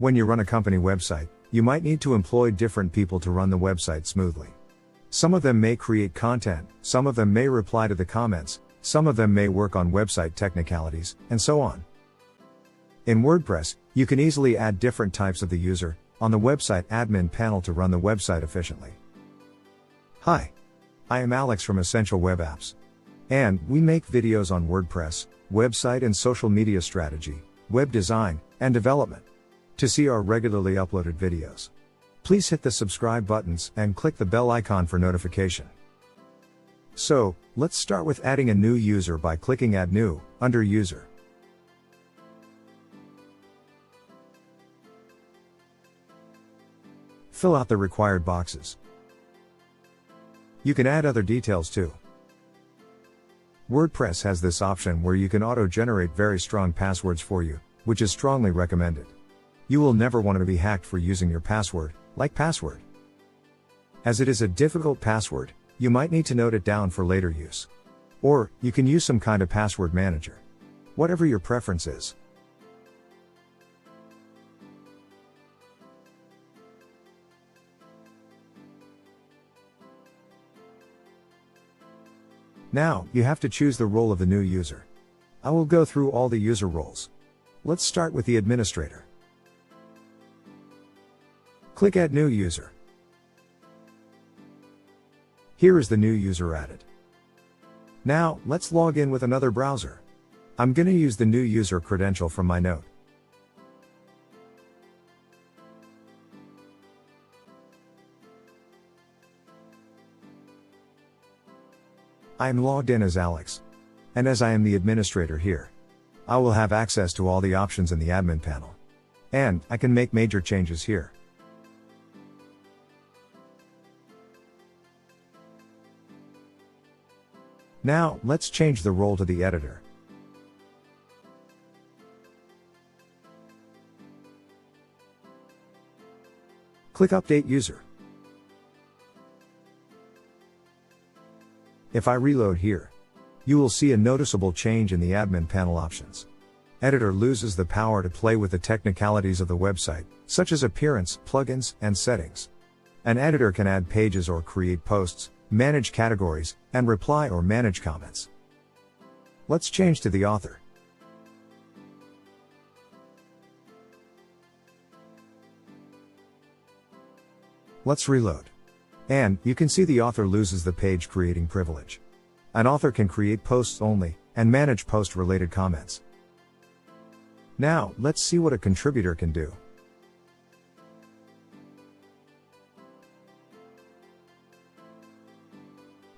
When you run a company website, you might need to employ different people to run the website smoothly. Some of them may create content, some of them may reply to the comments, some of them may work on website technicalities, and so on. In WordPress, you can easily add different types of the user on the website admin panel to run the website efficiently. Hi, I am Alex from Essential Web Apps. And we make videos on WordPress, website and social media strategy, web design, and development. To see our regularly uploaded videos, please hit the subscribe buttons and click the bell icon for notification. So, let's start with adding a new user by clicking Add New under User. Fill out the required boxes. You can add other details too. WordPress has this option where you can auto-generate very strong passwords for you, which is strongly recommended. You will never want to be hacked for using your password, like password. As it is a difficult password, you might need to note it down for later use. Or, you can use some kind of password manager. Whatever your preference is. Now, you have to choose the role of the new user. I will go through all the user roles. Let's start with the administrator. Click Add New User. Here is the new user added. Now, let's log in with another browser. I'm going to use the new user credential from my note. I am logged in as Alex. And as I am the administrator here, I will have access to all the options in the admin panel. And I can make major changes here. Now, let's change the role to the editor. Click Update User. If I reload here, you will see a noticeable change in the admin panel options. Editor loses the power to play with the technicalities of the website, such as appearance, plugins, and settings. An editor can add pages or create posts, manage categories, and reply or manage comments. Let's change to the author. Let's reload. And you can see the author loses the page creating privilege. An author can create posts only, and manage post-related comments. Now, let's see what a contributor can do.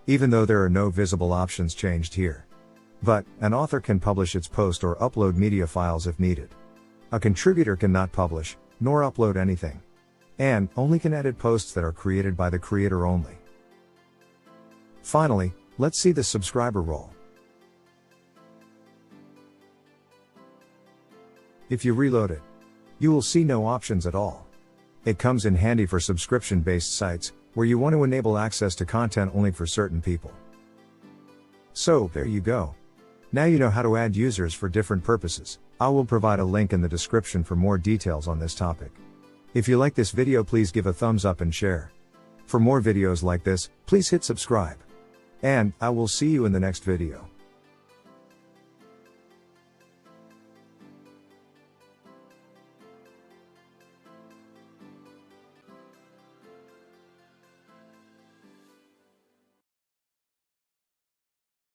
Even though there are no visible options changed here. But, an author can publish its post or upload media files if needed. A contributor cannot publish, nor upload anything. And, only can edit posts that are created by the creator only. Finally, let's see the subscriber role. If you reload it, you will see no options at all. It comes in handy for subscription-based sites, where you want to enable access to content only for certain people. So, there you go. Now you know how to add users for different purposes. I will provide a link in the description for more details on this topic. If you like this video, please give a thumbs up and share. For more videos like this, please hit subscribe. And, I will see you in the next video.